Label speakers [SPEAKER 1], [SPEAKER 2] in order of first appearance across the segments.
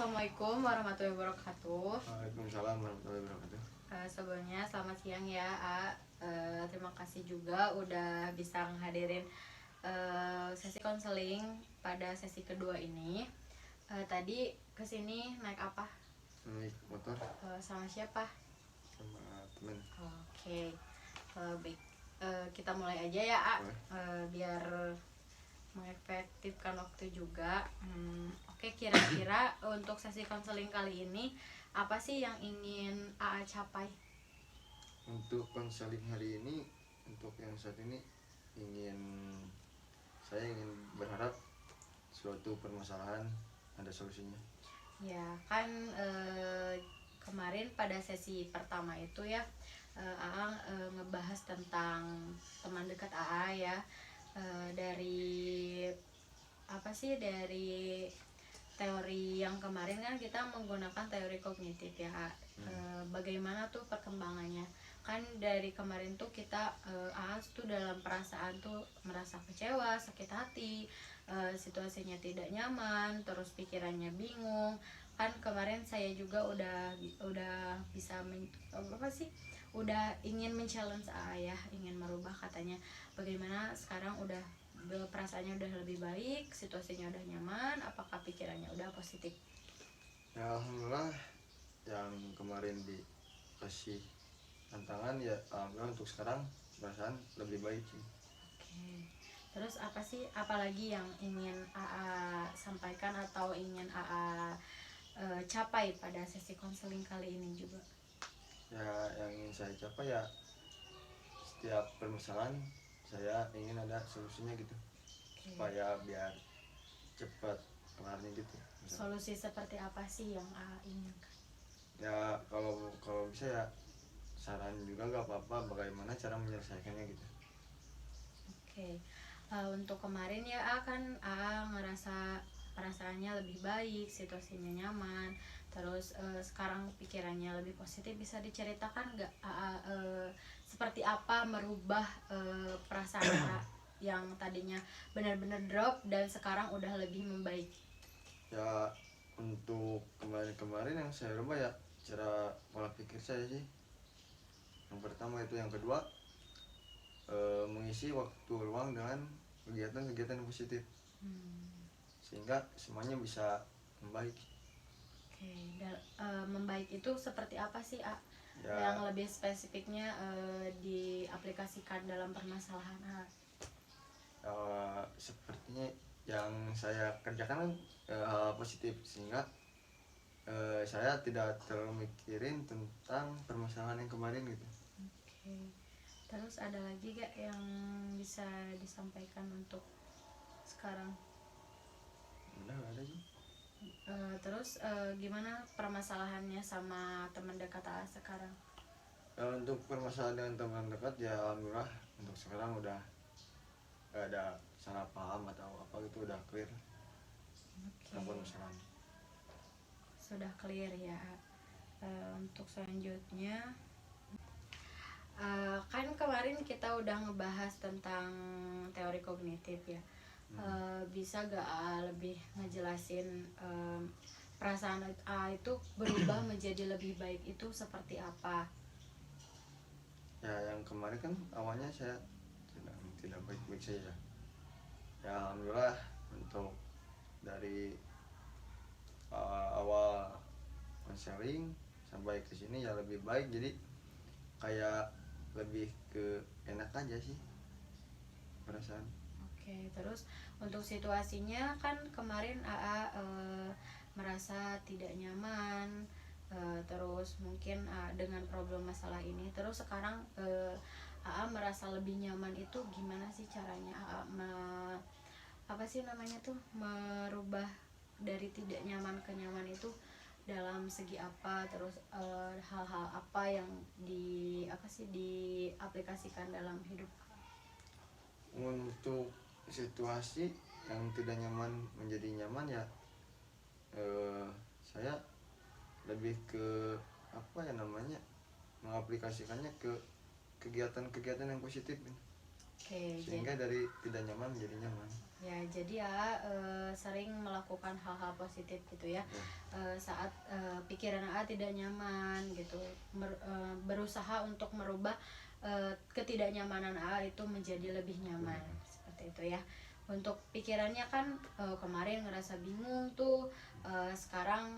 [SPEAKER 1] Assalamualaikum warahmatullahi wabarakatuh.
[SPEAKER 2] Waalaikumsalam warahmatullahi wabarakatuh.
[SPEAKER 1] Sebelumnya selamat siang ya, A. Terima kasih juga udah bisa ngehadirin sesi konseling pada sesi kedua ini. Tadi kesini naik apa?
[SPEAKER 2] Naik motor
[SPEAKER 1] Sama siapa?
[SPEAKER 2] sama temen.
[SPEAKER 1] Oke, baik. Kita mulai aja ya, A. Biar mengefektifkan waktu juga. Oke, kira-kira untuk sesi konseling kali ini apa sih yang ingin AA capai?
[SPEAKER 2] Untuk konseling hari ini, untuk yang saat ini saya ingin berharap suatu permasalahan ada solusinya.
[SPEAKER 1] Ya kan, kemarin pada sesi pertama itu ya, AA ngebahas tentang teman dekat AA ya. Dari apa sih, dari teori yang kemarin kan kita menggunakan teori kognitif ya. Bagaimana tuh perkembangannya, kan dari kemarin tuh kita tuh dalam perasaan tuh merasa kecewa, sakit hati, situasinya tidak nyaman, terus pikirannya bingung. Kan kemarin saya juga udah bisa udah ingin men-challenge ya, ingin merubah katanya. Bagaimana sekarang udah perasaannya udah lebih baik, situasinya udah nyaman, apakah pikirannya udah positif?
[SPEAKER 2] Ya alhamdulillah, yang kemarin dikasih tantangan ya alhamdulillah untuk sekarang perasaan lebih baik sih.
[SPEAKER 1] Oke. Terus apa sih, apalagi yang ingin AA sampaikan atau ingin AA capai pada sesi konseling kali ini juga?
[SPEAKER 2] Ya yang ingin saya capai ya setiap permasalahan saya ingin ada solusinya gitu.
[SPEAKER 1] Oke.
[SPEAKER 2] Supaya biar cepat kelarnya gitu.
[SPEAKER 1] Solusi seperti apa sih yang AA inginkan?
[SPEAKER 2] Ya kalau bisa ya saran juga gak apa-apa bagaimana cara menyelesaikannya gitu.
[SPEAKER 1] Oke. Untuk kemarin ya kan ngerasa perasaannya lebih baik, situasinya nyaman, terus sekarang pikirannya lebih positif. Bisa diceritakan nggak seperti apa merubah perasaan yang tadinya benar-benar drop dan sekarang udah lebih membaik?
[SPEAKER 2] Ya untuk kemarin yang saya rubah ya cara pola pikir saya sih. Yang pertama itu, yang kedua mengisi waktu luang dengan kegiatan-kegiatan yang positif sehingga semuanya bisa membaik.
[SPEAKER 1] Oke. Membaik itu seperti apa sih,
[SPEAKER 2] Ya,
[SPEAKER 1] yang lebih spesifiknya diaplikasikan dalam permasalahan
[SPEAKER 2] sepertinya yang saya kerjakan hal positif sehingga saya tidak terlalu mikirin tentang permasalahan yang kemarin gitu.
[SPEAKER 1] Oke. Terus ada lagi gak yang bisa disampaikan untuk sekarang?
[SPEAKER 2] Udah gak ada sih.
[SPEAKER 1] Terus gimana permasalahannya sama teman dekat AA sekarang?
[SPEAKER 2] Untuk permasalahan dengan teman dekat ya alhamdulillah untuk sekarang udah gak ada salah paham atau apa gitu, udah clear.
[SPEAKER 1] Oke.
[SPEAKER 2] Apa permasalahan?
[SPEAKER 1] Sudah clear ya. Untuk selanjutnya, kan kemarin kita udah ngebahas tentang teori kognitif ya. Bisa gak lebih ngejelasin perasaan itu berubah menjadi lebih baik itu seperti apa?
[SPEAKER 2] Ya yang kemarin kan awalnya saya tidak baik-baik saja. Ya alhamdulillah untuk dari awal konseling sampai ke sini ya lebih baik, jadi kayak lebih ke enak aja sih perasaan.
[SPEAKER 1] Oke, terus untuk situasinya kan kemarin AA merasa tidak nyaman, terus mungkin dengan problem masalah ini, terus sekarang AA merasa lebih nyaman, itu gimana sih caranya AA apa sih namanya tuh, merubah dari tidak nyaman ke nyaman itu dalam segi apa, terus hal-hal apa yang diaplikasikan dalam hidup?
[SPEAKER 2] Untuk situasi yang tidak nyaman menjadi nyaman ya saya lebih ke apa ya namanya, mengaplikasikannya ke kegiatan-kegiatan yang positif.
[SPEAKER 1] Oke,
[SPEAKER 2] sehingga dari tidak nyaman menjadi nyaman.
[SPEAKER 1] ya jadi ya sering melakukan hal-hal positif gitu ya.
[SPEAKER 2] Ya.
[SPEAKER 1] Saat pikiran AA tidak nyaman gitu, berusaha untuk merubah ketidaknyamanan AA itu menjadi lebih nyaman, seperti itu ya. Untuk pikirannya kan kemarin ngerasa bingung tuh, sekarang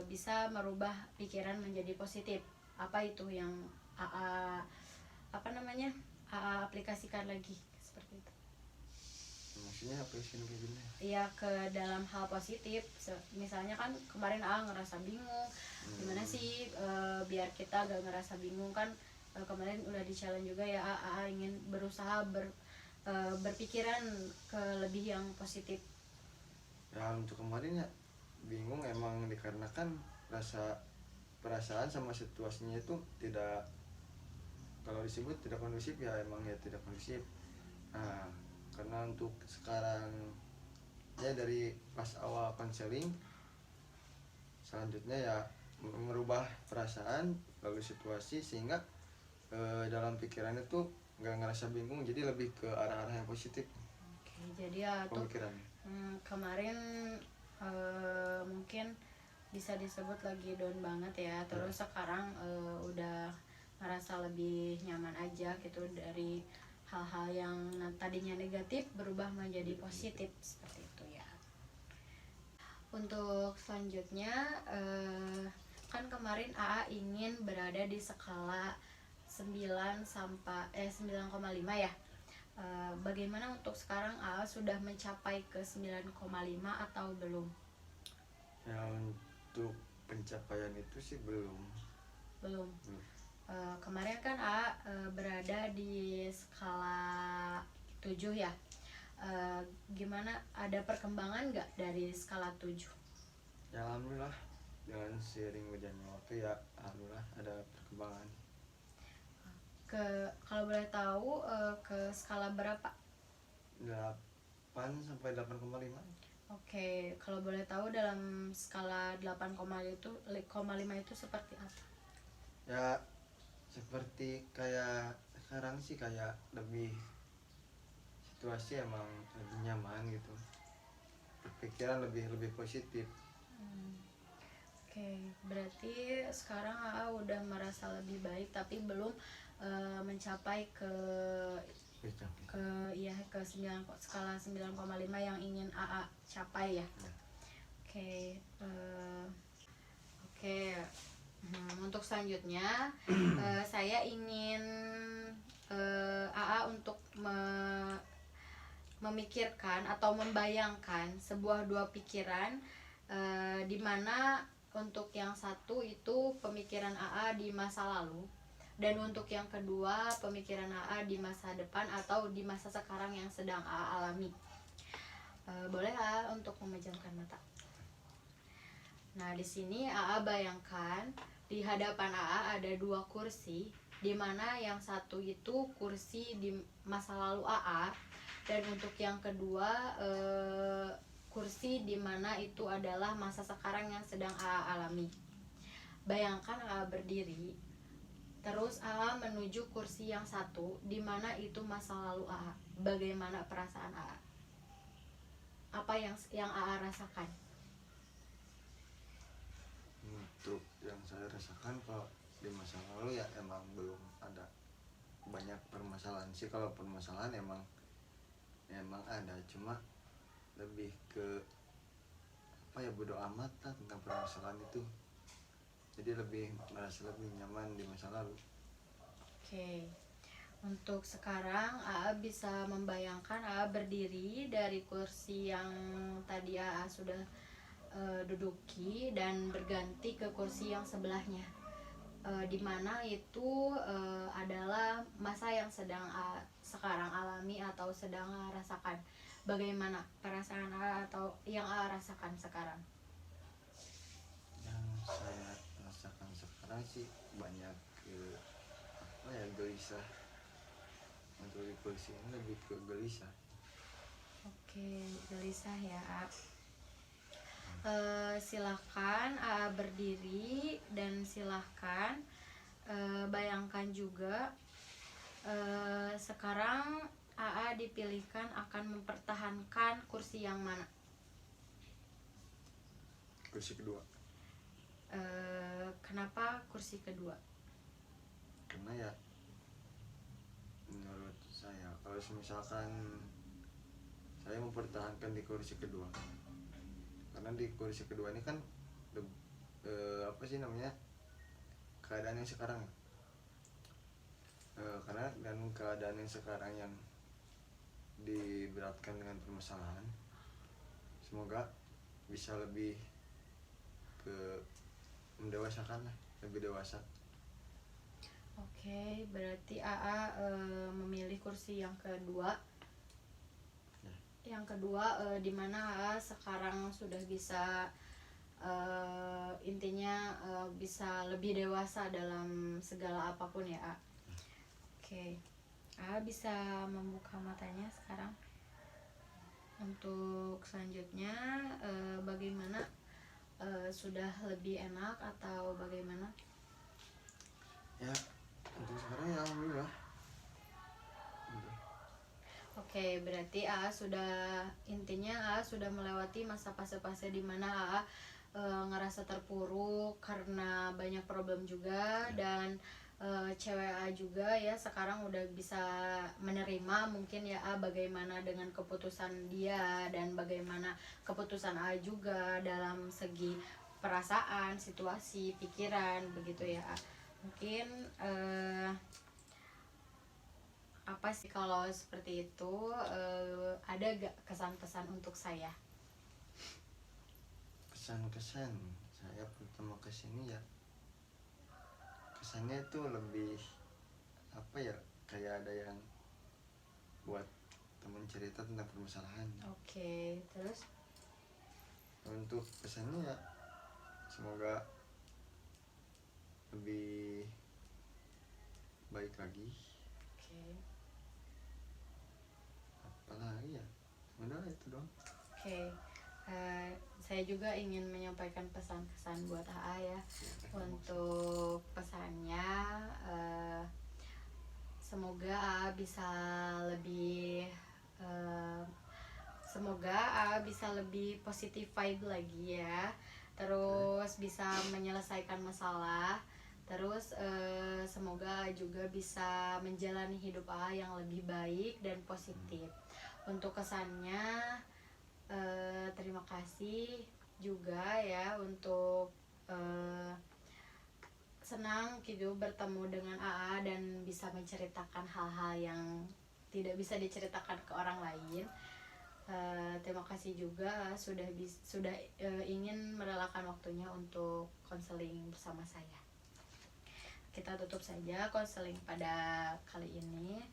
[SPEAKER 1] bisa merubah pikiran menjadi positif. Apa itu yang AA apa namanya AA aplikasikan lagi seperti itu?
[SPEAKER 2] Maksudnya apa sih kayak gini?
[SPEAKER 1] Iya, ke dalam hal positif. Misalnya kan kemarin ngerasa bingung gimana sih biar kita gak ngerasa bingung kan. Kemarin udah di challenge juga ya, ingin berusaha berpikiran ke lebih yang positif.
[SPEAKER 2] Ya untuk kemarin ya bingung emang dikarenakan perasaan sama situasinya itu tidak, kalau disebut tidak kondusif ya emang ya tidak kondusif. Nah karena untuk sekarang ya dari pas awal konseling, selanjutnya ya merubah perasaan lalu situasi sehingga dalam pikiran itu nggak ngerasa bingung, jadi lebih ke arah-arah yang positif.
[SPEAKER 1] Oke, jadi ya tuh
[SPEAKER 2] Pemikiran.
[SPEAKER 1] kemarin mungkin bisa disebut lagi down banget ya, terus sekarang udah ngerasa lebih nyaman aja gitu, dari hal-hal yang tadinya negatif berubah menjadi positif seperti itu ya. Untuk selanjutnya kan kemarin AA ingin berada di skala 9,5 ya. Bagaimana untuk sekarang AA sudah mencapai ke 9,5 atau belum?
[SPEAKER 2] Ya untuk pencapaian itu sih belum.
[SPEAKER 1] Kemarin kan AA berada di skala 7 ya. Gimana, ada perkembangan nggak dari skala 7?
[SPEAKER 2] Ya alhamdulillah dengan seiring berjalannya waktu ya alhamdulillah ada perkembangan.
[SPEAKER 1] Kalau boleh tahu ke skala berapa?
[SPEAKER 2] 8 sampai 8,5.
[SPEAKER 1] Oke, kalau boleh tahu dalam skala 8,5 itu seperti apa?
[SPEAKER 2] Ya seperti kayak sekarang sih kayak lebih situasi emang lebih nyaman gitu, berpikiran lebih positif.
[SPEAKER 1] Oke, berarti sekarang AA udah merasa lebih baik tapi belum mencapai ke skala 9,5 yang ingin AA capai ya. Oke, untuk selanjutnya saya ingin AA untuk memikirkan atau membayangkan sebuah dua pikiran, di mana untuk yang satu itu pemikiran AA di masa lalu, dan untuk yang kedua pemikiran AA di masa depan atau di masa sekarang yang sedang AA alami. Boleh AA untuk memejamkan mata. Nah, di sini AA bayangkan di hadapan AA ada dua kursi, di mana yang satu itu kursi di masa lalu AA, dan untuk yang kedua kursi di mana itu adalah masa sekarang yang sedang AA alami. Bayangkan AA berdiri, terus AA menuju kursi yang satu, di mana itu masa lalu AA. Bagaimana perasaan AA? Apa yang AA rasakan?
[SPEAKER 2] Untuk yang saya rasakan kalau di masa lalu ya emang belum ada banyak permasalahan sih. Kalau permasalahan emang ada, cuma lebih ke apa ya, bodo amat lah tentang permasalahan itu, jadi merasa lebih nyaman di masa lalu.
[SPEAKER 1] Oke, untuk sekarang AA bisa membayangkan AA berdiri dari kursi yang tadi AA sudah duduki dan berganti ke kursi yang sebelahnya, di mana itu adalah masa yang sedang AA sekarang alami atau sedang AA rasakan. Bagaimana perasaan AA atau yang AA rasakan sekarang?
[SPEAKER 2] Yang saya rasakan sekarang sih banyak gelisah. Untuk di kursi ini lebih ke gelisah.
[SPEAKER 1] Oke, gelisah ya. Silahkan AA berdiri dan silahkan bayangkan juga sekarang AA dipilihkan akan mempertahankan kursi yang mana?
[SPEAKER 2] Kursi kedua.
[SPEAKER 1] Kenapa kursi kedua?
[SPEAKER 2] Karena ya menurut saya kalau misalkan saya mempertahankan di kursi kedua, karena di kursi kedua ini kan apa sih namanya, keadaan yang sekarang ya. Karena dan keadaan yang sekarang yang diberatkan dengan permasalahan, semoga bisa lebih ke mendewasakan lah, lebih dewasa.
[SPEAKER 1] Oke, berarti AA memilih kursi yang kedua. Yang kedua, di mana AA sekarang sudah bisa intinya bisa lebih dewasa dalam segala apapun ya, A. Oke, A bisa membuka matanya sekarang. Untuk selanjutnya, bagaimana? Sudah lebih enak atau bagaimana?
[SPEAKER 2] Ya untuk sekarang ya alhamdulillah.
[SPEAKER 1] Oke, berarti AA sudah intinya AA sudah melewati masa fase-fase di mana AA ngerasa terpuruk karena banyak problem juga, dan cewek AA juga ya sekarang udah bisa menerima mungkin ya A bagaimana dengan keputusan dia dan bagaimana keputusan A juga dalam segi perasaan, situasi, pikiran begitu ya A. Mungkin apa sih kalau seperti itu, ada gak kesan-pesan untuk saya?
[SPEAKER 2] Kesan-kesan saya pertama kesini ya, kesannya itu lebih apa ya, kayak ada yang buat temen cerita tentang permasalahan.
[SPEAKER 1] Oke, terus?
[SPEAKER 2] Untuk kesannya ya semoga lebih baik lagi.
[SPEAKER 1] Oke.
[SPEAKER 2] Apalagi ya, udah itu doang.
[SPEAKER 1] Oke, saya juga ingin menyampaikan pesan-pesan buat AA ya. Untuk pesannya, semoga AA bisa lebih semoga AA bisa lebih positif vibe lagi ya. Terus bisa menyelesaikan masalah. Terus semoga juga bisa menjalani hidup AA yang lebih baik dan positif. Untuk kesannya, terima kasih juga ya untuk senang gitu bertemu dengan AA dan bisa menceritakan hal-hal yang tidak bisa diceritakan ke orang lain. Terima kasih juga sudah ingin merelakan waktunya untuk konseling bersama saya. Kita tutup saja konseling pada kali ini.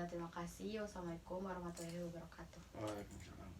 [SPEAKER 1] Terima kasih. Wassalamualaikum warahmatullahi wabarakatuh.
[SPEAKER 2] Waalaikumsalam.